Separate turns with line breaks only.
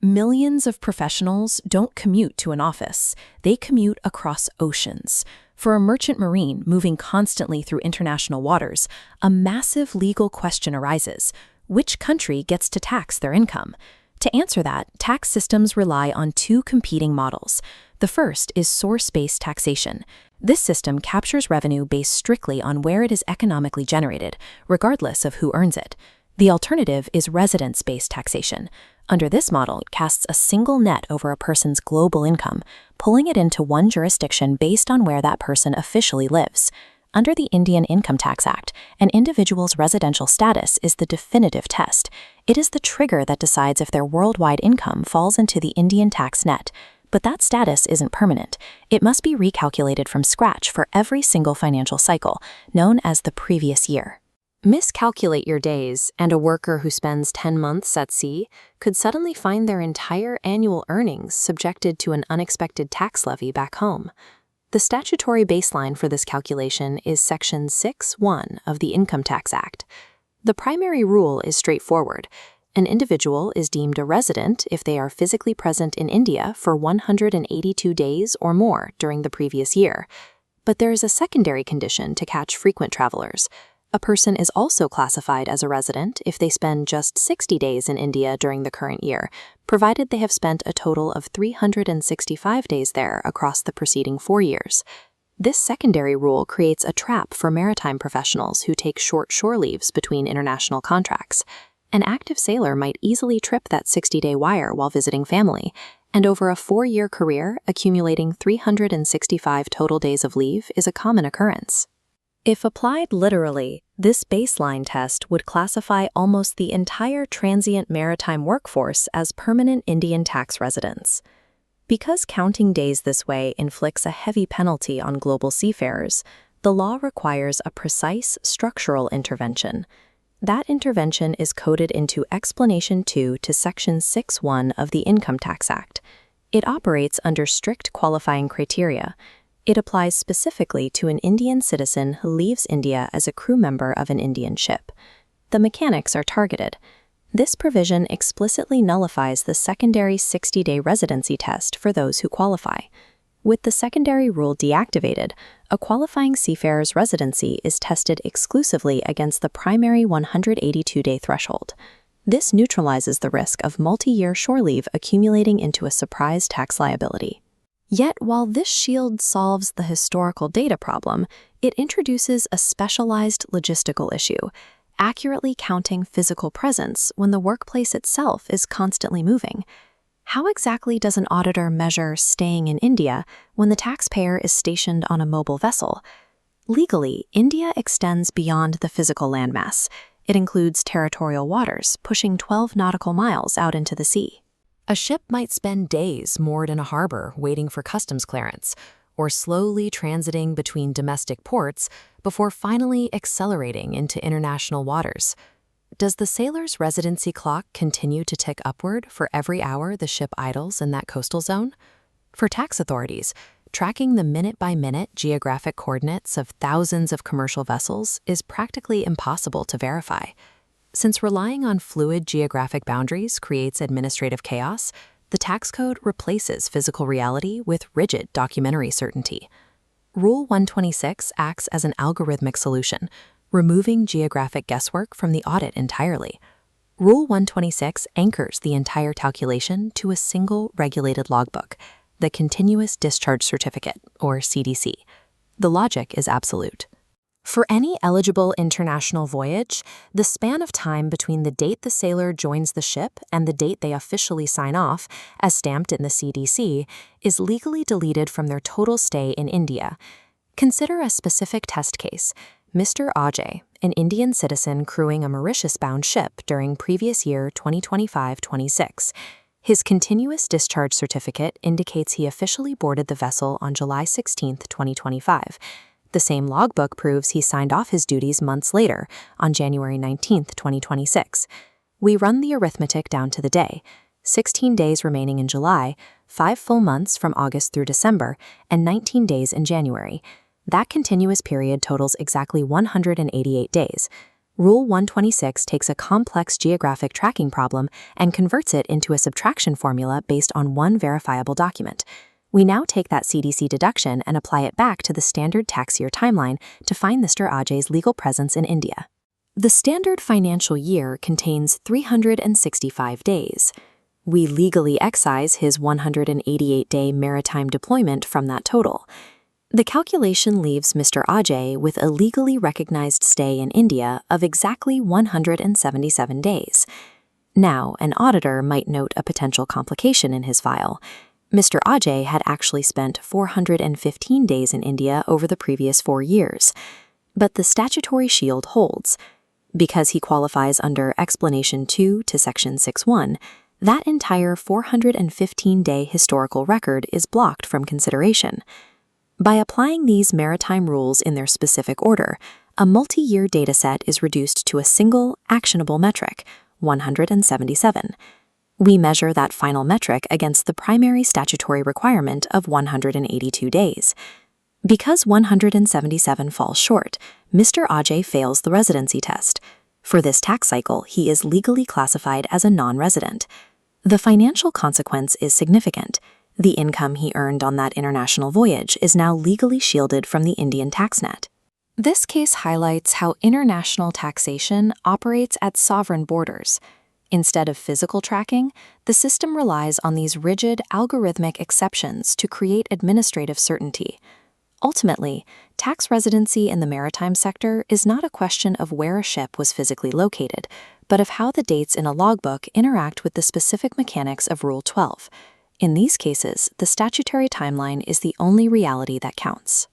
Millions of professionals don't commute to an office. They commute across oceans. For a merchant marine moving constantly through international waters, a massive legal question arises. Which country gets to tax their income? To answer that, tax systems rely on two competing models. The first is source-based taxation. This system captures revenue based strictly on where it is economically generated, regardless of who earns it. The alternative is residence-based taxation. Under this model, it casts a single net over a person's global income, pulling it into one jurisdiction based on where that person officially lives. Under the Indian Income Tax Act, an individual's residential status is the definitive test. It is the trigger that decides if their worldwide income falls into the Indian tax net. But that status isn't permanent. It must be recalculated from scratch for every single financial cycle, known as the previous year. Miscalculate your days, and a worker who spends 10 months at sea could suddenly find their entire annual earnings subjected to an unexpected tax levy back home. The statutory baseline for this calculation is Section 6(1) of the Income Tax Act. The primary rule is straightforward. An individual is deemed a resident if they are physically present in India for 182 days or more during the previous year. But there is a secondary condition to catch frequent travelers. A person is also classified as a resident if they spend just 60 days in India during the current year, provided they have spent a total of 365 days there across the preceding 4 years. This secondary rule creates a trap for maritime professionals who take short shore leaves between international contracts. An active sailor might easily trip that 60-day wire while visiting family, and over a 4-year career, accumulating 365 total days of leave is a common occurrence. If applied literally, this baseline test would classify almost the entire transient maritime workforce as permanent Indian tax residents. Because counting days this way inflicts a heavy penalty on global seafarers, the law requires a precise structural intervention. That intervention is coded into Explanation 2 to Section 6(1) of the Income Tax Act. It operates under strict qualifying criteria. It applies specifically to an Indian citizen who leaves India as a crew member of an Indian ship. The mechanics are targeted. This provision explicitly nullifies the secondary 60-day residency test for those who qualify. With the secondary rule deactivated, a qualifying seafarer's residency is tested exclusively against the primary 182-day threshold. This neutralizes the risk of multi-year shore leave accumulating into a surprise tax liability. Yet, while this shield solves the historical data problem, it introduces a specialized logistical issue, accurately counting physical presence when the workplace itself is constantly moving. How exactly does an auditor measure staying in India when the taxpayer is stationed on a mobile vessel? Legally, India extends beyond the physical landmass. It includes territorial waters, pushing 12 nautical miles out into the sea. A ship might spend days moored in a harbor waiting for customs clearance, or slowly transiting between domestic ports before finally accelerating into international waters. Does the sailor's residency clock continue to tick upward for every hour the ship idles in that coastal zone? For tax authorities, tracking the minute-by-minute geographic coordinates of thousands of commercial vessels is practically impossible to verify. Since relying on fluid geographic boundaries creates administrative chaos, the tax code replaces physical reality with rigid documentary certainty. Rule 126 acts as an algorithmic solution, removing geographic guesswork from the audit entirely. Rule 126 anchors the entire calculation to a single regulated logbook, the Continuous Discharge Certificate, or CDC. The logic is absolute. For any eligible international voyage, the span of time between the date the sailor joins the ship and the date they officially sign off, as stamped in the CDC, is legally deleted from their total stay in India. Consider a specific test case. Mr. Ajay, an Indian citizen crewing a Mauritius-bound ship during previous year 2025-26. His continuous discharge certificate indicates he officially boarded the vessel on July 16, 2025. The same logbook proves he signed off his duties months later, on January 19, 2026. We run the arithmetic down to the day. 16 days remaining in July, 5 full months from August through December, and 19 days in January. That continuous period totals exactly 188 days. Rule 126 takes a complex geographic tracking problem and converts it into a subtraction formula based on one verifiable document. We now take that CDC deduction and apply it back to the standard tax year timeline to find Mr. Ajay's legal presence in India. The standard financial year contains 365 days. We legally excise his 188-day maritime deployment from that total. The calculation leaves Mr. Ajay with a legally recognized stay in India of exactly 177 days. Now, an auditor might note a potential complication in his file. Mr. Ajay had actually spent 415 days in India over the previous 4 years. But the statutory shield holds. Because he qualifies under Explanation 2 to Section 6.1, that entire 415-day historical record is blocked from consideration. By applying these maritime rules in their specific order, a multi-year dataset is reduced to a single, actionable metric, 177. We measure that final metric against the primary statutory requirement of 182 days. Because 177 falls short, Mr. Ajay fails the residency test. For this tax cycle, he is legally classified as a non-resident. The financial consequence is significant. The income he earned on that international voyage is now legally shielded from the Indian tax net. This case highlights how international taxation operates at sovereign borders. Instead of physical tracking, the system relies on these rigid algorithmic exceptions to create administrative certainty. Ultimately, tax residency in the maritime sector is not a question of where a ship was physically located, but of how the dates in a logbook interact with the specific mechanics of Rule 12. In these cases, the statutory timeline is the only reality that counts.